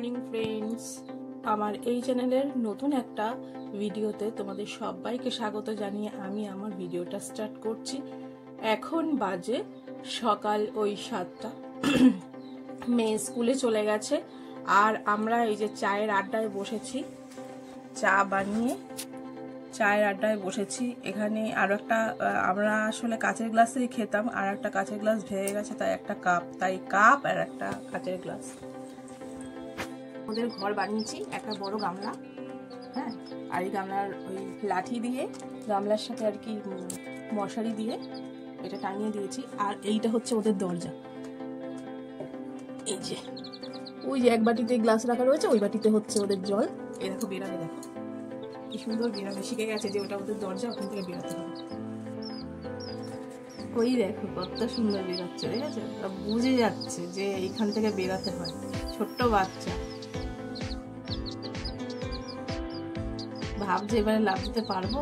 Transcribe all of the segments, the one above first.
Morning friends, আমার এই চ্যানেলের নতুন একটা ভিডিওতে তোমাদের সবাইকে স্বাগত জানিয়ে আমি আমার ভিডিওটা স্টার্ট করছি। এখন বাজে সকাল ওই 7টা। মেয়ে স্কুলে চলে গেছে আর আমরা এই যে চায়ের আড্ডায় বসেছি, চা বানিয়ে চায়ের আড্ডায় বসেছি। এখানে আরো একটা, আমরা আসলে কাঁচের গ্লাসেই খেতাম, আর একটা কাঁচের গ্লাস ভেঙে গেছে, তাই একটা কাপ, আর একটা কাঁচের গ্লাস। ওদের ঘর বানিয়েছি, একটা বড় গামলা, হ্যাঁ, আর এই গামলার ওই লাঠি দিয়ে গামলার সাথে আর কি মশারি দিয়ে এটা টাঙিয়ে দিয়েছি। আর এইটা হচ্ছে ওদের দরজা। এই যে ওই যে এক বাটিতে গ্লাস রাখা রয়েছে, ওই বাটিতে হচ্ছে ওদের জল। এই দেখো বেরাবে, দেখো কি সুন্দর বেরাবে, শিখে গেছে যে ওটা ওদের দরজা, ওখান থেকে বেরাতে হবে। ওই দেখো কত সুন্দর বেরাচ্ছে, ঠিক আছে, বুঝে যাচ্ছে যে এইখান থেকে বেরাতে হয়। ছোট্ট বাচ্চা ভাবছে এবারে লাভ দিতে পারবো।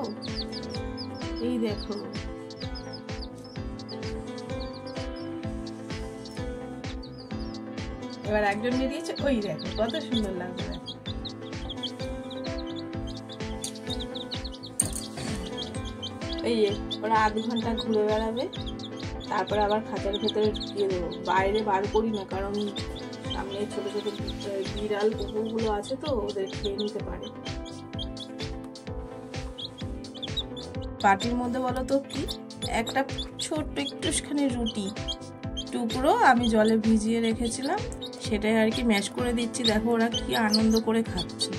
এই দেখো এবার একজন বেরিয়েছে, ওই দেখো কত সুন্দর লাগছে। এই ওরা আধ ঘন্টা ঘুরে বেড়াবে, তারপরে আবার খাঁচার ভেতরে ঢুকিয়ে দেবো। বাইরে বার করি না, কারণ সামনে ছোট ছোট বিড়াল কুকুরগুলো আছে, তো ওদের খেয়ে নিতে পারে। বাটির মধ্যে বলো তো কি, একটা ছোট্ট একটুখানি রুটি টুকরো আমি জলে ভিজিয়ে রেখেছিলাম, সেটাই আর কি ম্যাশ করে দিচ্ছি। দেখো ওরা কি আনন্দ করে খাচ্ছে,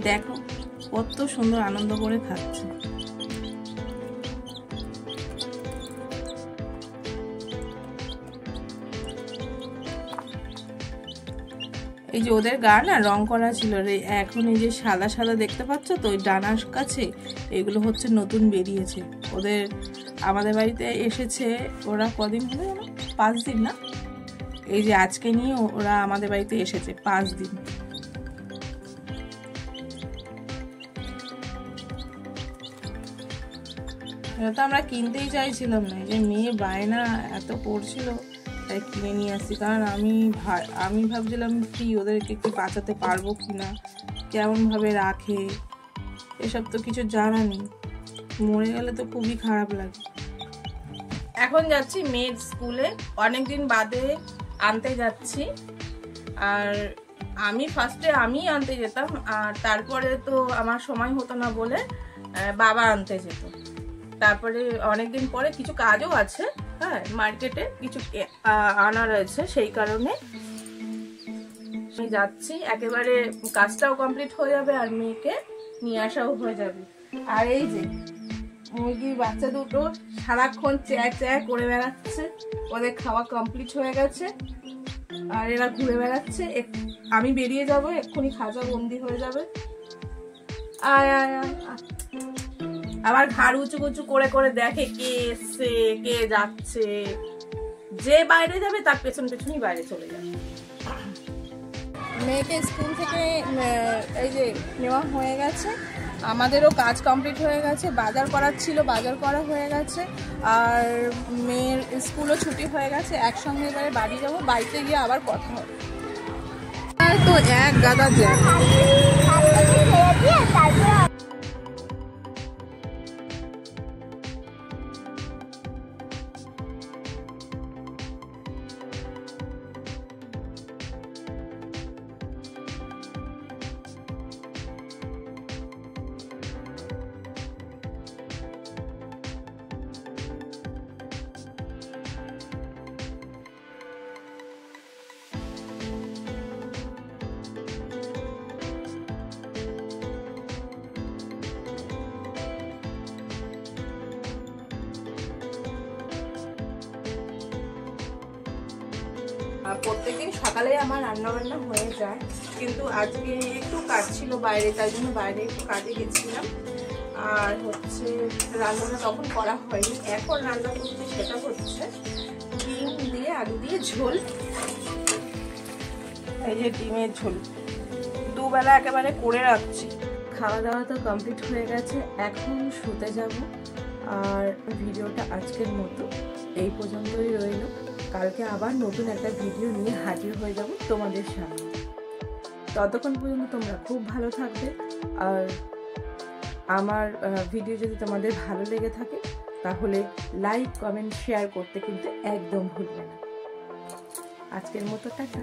দেখো কত সুন্দর আনন্দ করে খাচ্ছে। এই যে ওদের গা না রং করা ছিল রে, এখন এই যে সাদা সাদা দেখতে পাচ্ছ তো, ওই ডানার কাছে এগুলো হচ্ছে নতুন বেরিয়েছে। ওদের আমাদের বাড়িতে এসেছে, ওরা কদিন হলো জানো, 5 দিন না, এই যে আজকে নিয়ে ওরা আমাদের বাড়িতে এসেছে 5 দিন। এটা তো আমরা কিনতেই চাইছিলাম না, এই যে মেয়ে বায়না এত করছিল, তাই কিনে নিয়ে আসছি। কারণ আমি ভাবছিলাম কি ওদেরকে কি বাঁচাতে পারবো কিনা, কেমন ভাবে রাখে, এসব তো কিছু জানা নেই। মরে গেলে তো খুবই খারাপ লাগে। এখন যাচ্ছি মেয়ের স্কুলে, অনেকদিন বাদে আনতে যাচ্ছি। আর আমি ফার্স্টে আমি আনতে যেতাম, আর তারপরে তো আমার সময় হতো না বলে বাবা আনতে যেত। তারপরে অনেকদিন পরে কিছু কাজও আছে, হ্যাঁ, মার্কেটে কিছু আনা রয়েছে, সেই কারণে আমি যাচ্ছি। একেবারে কাজটাও কমপ্লিট হয়ে যাবে আর মেয়েকে নিয়ে আসাও হয়ে যাবে। আর এই যে মুরগির বাচ্চা দুটো সারাক্ষণ চ্যাঁ চ্যাঁ করে বেড়াচ্ছে, ওদের খাওয়া কমপ্লিট হয়ে গেছে আর এরা ঘুরে বেড়াচ্ছে। আমি বেরিয়ে যাবো, এক্ষুনি খাঁচা বন্দি হয়ে যাবে। আয় আয় আয়, আবার ঘাড় উঁচু উঁচু করে করে দেখে কে এসছে কে যাচ্ছে। যে বাইরে যাবে তার পেছন পেছনই বাইরে চলে যাবে। মেয়েকে স্কুল থেকে এই যে নেওয়া হয়ে গেছে, আমাদেরও কাজ কমপ্লিট হয়ে গেছে। বাজার করার ছিল, বাজার করা হয়ে গেছে, আর মেয়ের স্কুলও ছুটি হয়ে গেছে। একসঙ্গে এবারে বাড়ি যাবো, বাড়িতে গিয়ে আবার কথা হবে। তো এক গাদা জ্যাম। প্রত্যেকদিন সকালে আমার রান্না বান্না হয়ে যায়, কিন্তু আজকে একটু কাজ ছিল বাইরে, তাই জন্য বাইরে একটু কাজে গেছিলাম। আর হচ্ছে রান্নাটা তখন করা হয়নি, এখন রান্না করছি, সেটা হচ্ছে ডিম দিয়ে আলু দিয়ে ঝোল। এই যে ডিমের ঝোল দুবেলা একেবারে করে রাখছি। খাওয়া দাওয়া তো কমপ্লিট হয়ে গেছে, এখন শুতে যাব। আর ভিডিওটা আজকের মতো এই পর্যন্তই রইল। কালকে আবার নতুন একটা ভিডিও নিয়ে হাজির হয়ে যাব তোমাদের সামনে। ততক্ষণ পর্যন্ত তোমরা খুব ভালো থাকবে। আর আমার ভিডিও যদি তোমাদের ভালো লেগে থাকে তাহলে লাইক, কমেন্ট, শেয়ার করতে কিন্তু একদম ভুলবে না। আজকের মতো টাটা।